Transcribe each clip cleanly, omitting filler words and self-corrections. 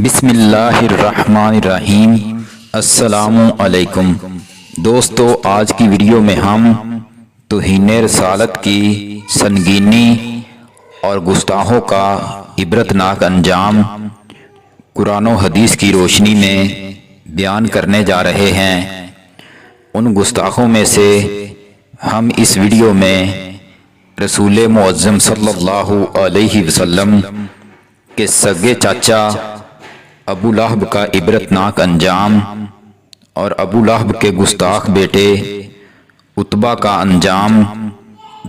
بسم اللہ الرحمن الرحیم۔ السلام علیکم دوستو، آج کی ویڈیو میں ہم توہین رسالت کی سنگینی اور گستاخوں کا عبرتناک انجام قرآن و حدیث کی روشنی میں بیان کرنے جا رہے ہیں۔ ان گستاخوں میں سے ہم اس ویڈیو میں رسول معظم صلی اللہ علیہ وسلم کے سگے چاچا ابو لہب کا عبرتناک انجام اور ابو لہب کے گستاخ بیٹے عتبہ کا انجام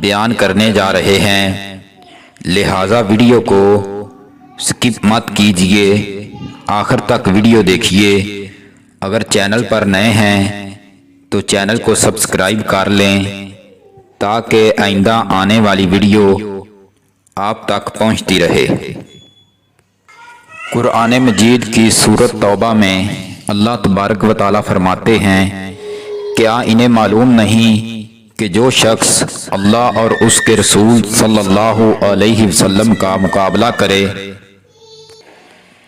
بیان کرنے جا رہے ہیں، لہٰذا ویڈیو کو سکپ مت کیجیے، آخر تک ویڈیو دیکھیے۔ اگر چینل پر نئے ہیں تو چینل کو سبسکرائب کر لیں تاکہ آئندہ آنے والی ویڈیو آپ تک پہنچتی رہے۔ قرآن مجید کی سورۃ توبہ میں اللہ تبارک و تعالیٰ فرماتے ہیں، کیا انہیں معلوم نہیں کہ جو شخص اللہ اور اس کے رسول صلی اللہ علیہ وسلم کا مقابلہ کرے،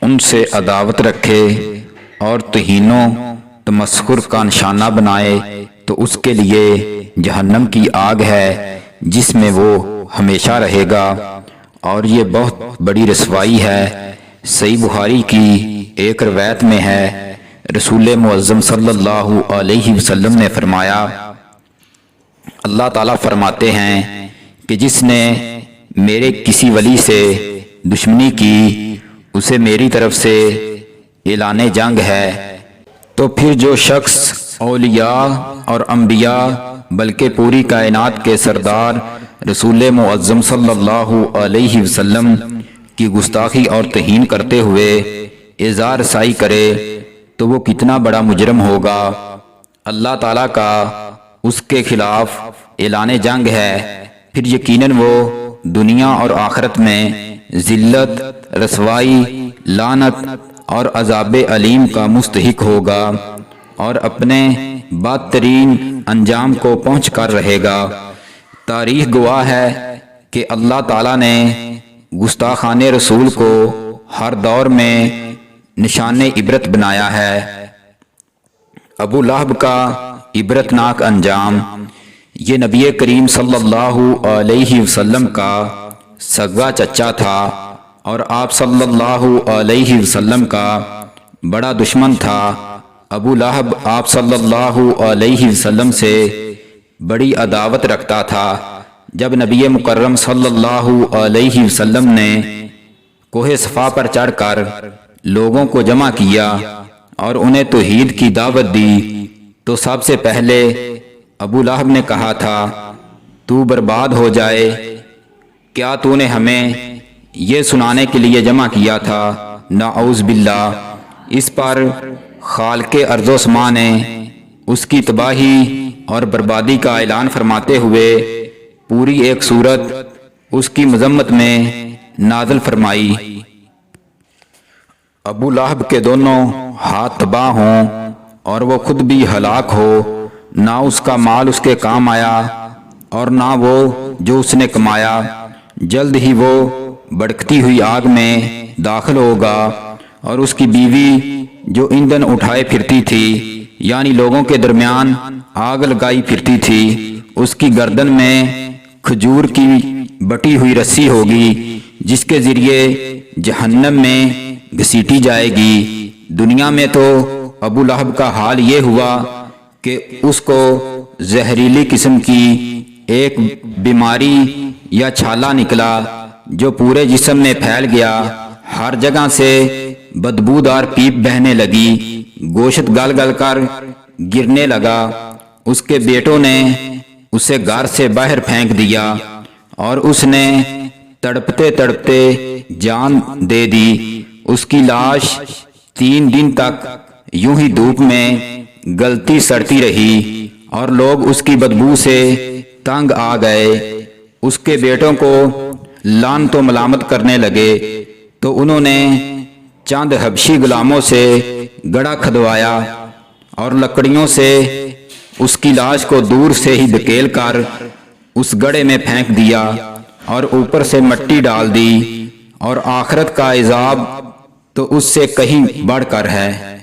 ان سے عداوت رکھے اور توہین و تمسخر کا نشانہ بنائے تو اس کے لیے جہنم کی آگ ہے جس میں وہ ہمیشہ رہے گا، اور یہ بہت بڑی رسوائی ہے۔ صحیح بخاری کی ایک روایت میں ہے، رسول معظم صلی اللہ علیہ وسلم نے فرمایا، اللہ تعالیٰ فرماتے ہیں کہ جس نے میرے کسی ولی سے دشمنی کی اسے میری طرف سے اعلان جنگ ہے۔ تو پھر جو شخص اولیاء اور انبیاء بلکہ پوری کائنات کے سردار رسول معظم صلی اللہ علیہ وسلم کی گستاخی اور توہین کرتے ہوئے اظہار رسائی کرے تو وہ کتنا بڑا مجرم ہوگا۔ اللہ تعالیٰ کا اس کے خلاف اعلان جنگ ہے، پھر یقیناً وہ دنیا اور آخرت میں ذلت، رسوائی، لعنت اور عذاب علیم کا مستحق ہوگا اور اپنے بدترین انجام کو پہنچ کر رہے گا۔ تاریخ گواہ ہے کہ اللہ تعالیٰ نے گستاخان رسول کو ہر دور میں نشان عبرت بنایا ہے۔ ابو لہب کا عبرتناک انجام، یہ نبی کریم صلی اللہ علیہ وسلم کا سگا چچا تھا اور آپ صلی اللہ علیہ وسلم کا بڑا دشمن تھا۔ ابو لہب آپ صلی اللہ علیہ وسلم سے بڑی عداوت رکھتا تھا۔ جب نبی مکرم صلی اللہ علیہ وسلم نے کوہ صفا پر چڑھ کر لوگوں کو جمع کیا اور انہیں توحید کی دعوت دی تو سب سے پہلے ابو لہب نے کہا تھا، تو برباد ہو جائے، کیا تو نے ہمیں یہ سنانے کے لیے جمع کیا تھا؟ نعوذ باللہ۔ اس پر خالق ارض و سما نے اس کی تباہی اور بربادی کا اعلان فرماتے ہوئے پوری ایک سورت اس کی مذمت میں نازل فرمائی۔ ابو لہب کے دونوں ہاتھ تباہ ہوں اور وہ خود بھی ہلاک ہو، نہ اس کا مال اس کے کام آیا اور نہ وہ جو اس نے کمایا، جلد ہی وہ بھڑکتی ہوئی آگ میں داخل ہوگا، اور اس کی بیوی جو ایندھن اٹھائے پھرتی تھی، یعنی لوگوں کے درمیان آگ لگائی پھرتی تھی، اس کی گردن میں کھجور کی بٹی ہوئی رسی ہوگی جس کے ذریعے جہنم میں گھسیٹی جائے گی۔ دنیا میں تو ابو لہب کا حال یہ ہوا کہ اس کو زہریلی قسم کی ایک بیماری یا چھالا نکلا جو پورے جسم میں پھیل گیا، ہر جگہ سے بدبودار پیپ بہنے لگی، گوشت گل گل کر گرنے لگا۔ اس کے بیٹوں نے اسے گھر سے باہر پھینک دیا اور اس نے تڑپتے تڑپتے جان دے دی۔ اس کی لاش 3 دن تک یوں ہی دھوپ میں گلتی سڑتی رہی اور لوگ اس کی بدبو سے تنگ آ گئے۔ اس کے بیٹوں کو لعنت و ملامت کرنے لگے تو انہوں نے چند حبشی غلاموں سے گڑھا کھدوایا اور لکڑیوں سے اس کی لاش کو دور سے ہی دھکیل کر اس گڑھے میں پھینک دیا اور اوپر سے مٹی ڈال دی، اور آخرت کا عذاب تو اس سے کہیں بڑھ کر ہے۔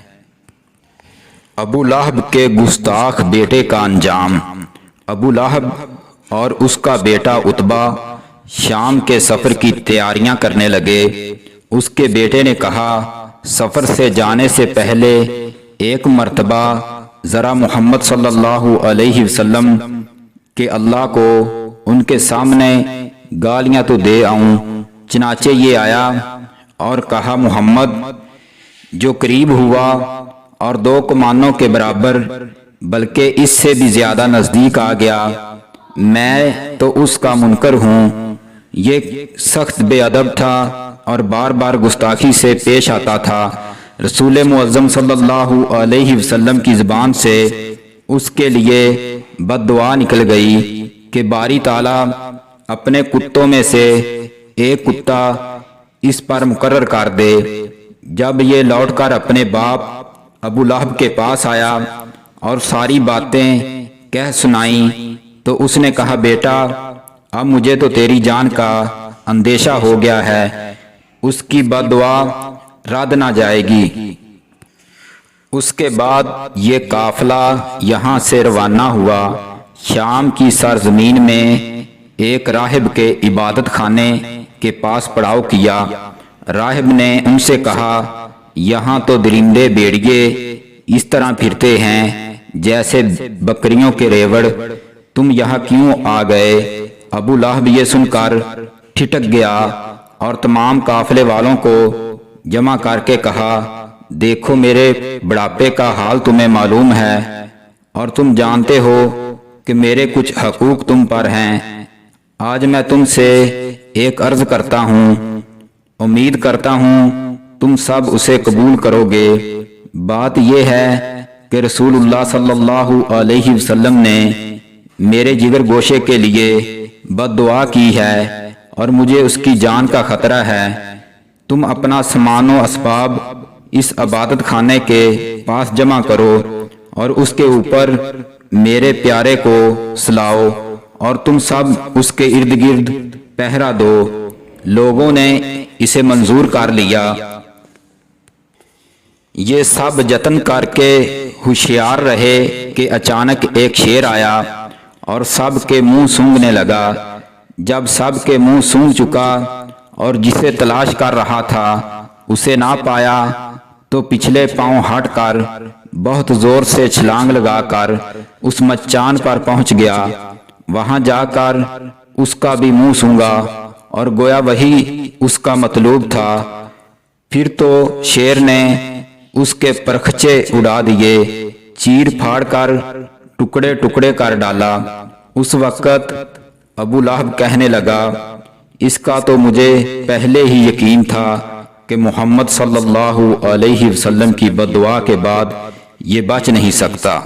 ابو لہب کے گستاخ بیٹے کا انجام۔ ابو لہب اور اس کا بیٹا عتبہ شام کے سفر کی تیاریاں کرنے لگے۔ اس کے بیٹے نے کہا، سفر سے جانے سے پہلے ایک مرتبہ ذرا محمد صلی اللہ علیہ وسلم کہ اللہ کو ان کے سامنے گالیاں تو دے آؤں۔ چنانچہ یہ آیا اور کہا، محمد جو قریب ہوا اور 2 کمانوں کے برابر بلکہ اس سے بھی زیادہ نزدیک آ گیا، میں تو اس کا منکر ہوں۔ یہ سخت بے ادب تھا اور بار بار گستاخی سے پیش آتا تھا۔ رسول معظم صلی اللہ علیہ وسلم کی زبان سے اس کے لیے بد دعا نکل گئی کہ باری تعالیٰ اپنے کتوں میں سے ایک کتا اس پر مقرر کر دے۔ جب یہ لوٹ کر اپنے باپ ابو لہب کے پاس آیا اور ساری باتیں کہہ سنائیں تو اس نے کہا، بیٹا اب مجھے تو تیری جان کا اندیشہ ہو گیا ہے، اس کی بد دعا رد نہ جائے گی۔ اس کے بعد یہ قافلہ یہاں سے روانہ ہوا۔ شام کی سرزمین میں ایک راہب کے عبادت خانے کے پاس پڑاؤ کیا۔ راہب نے ان سے کہا، یہاں تو درندے بیڑیے اس طرح پھرتے ہیں جیسے بکریوں کے ریوڑ، تم یہاں کیوں آ گئے؟ ابو لہب یہ سن کر ٹھٹک گیا اور تمام قافلے والوں کو جمع کر کے کہا، دیکھو میرے بڑھاپے کا حال تمہیں معلوم ہے اور تم جانتے ہو کہ میرے کچھ حقوق تم پر ہیں۔ آج میں تم سے ایک عرض کرتا ہوں، امید کرتا ہوں تم سب اسے قبول کرو گے۔ بات یہ ہے کہ رسول اللہ صلی اللہ علیہ وسلم نے میرے جگر گوشے کے لیے بد دعا کی ہے اور مجھے اس کی جان کا خطرہ ہے۔ تم اپنا سامان و اسباب اس عبادت خانے کے پاس جمع کرو اور اس کے اوپر میرے پیارے کو سلاؤ اور تم سب اس کے ارد گرد پہرا دو۔ لوگوں نے اسے منظور کر لیا۔ یہ سب جتن کر کے ہوشیار رہے کہ اچانک ایک شیر آیا اور سب کے منہ سونگھنے لگا۔ جب سب کے منہ سونگھ چکا اور جسے تلاش کر رہا تھا اسے نہ پایا تو پچھلے پاؤں ہٹ کر بہت زور سے چھلانگ لگا کر اس مچان پر پہنچ گیا۔ وہاں جا کر اس کا بھی منہ سونگھا اور گویا وہی اس کا مطلوب تھا۔ پھر تو شیر نے اس کے پرخچے اڑا دیے، چیر پھاڑ کر ٹکڑے ٹکڑے کر ڈالا۔ اس وقت ابو لہب کہنے لگا، اس کا تو مجھے پہلے ہی یقین تھا کہ محمد صلی اللہ علیہ وسلم کی بد دعا کے بعد یہ بچ نہیں سکتا۔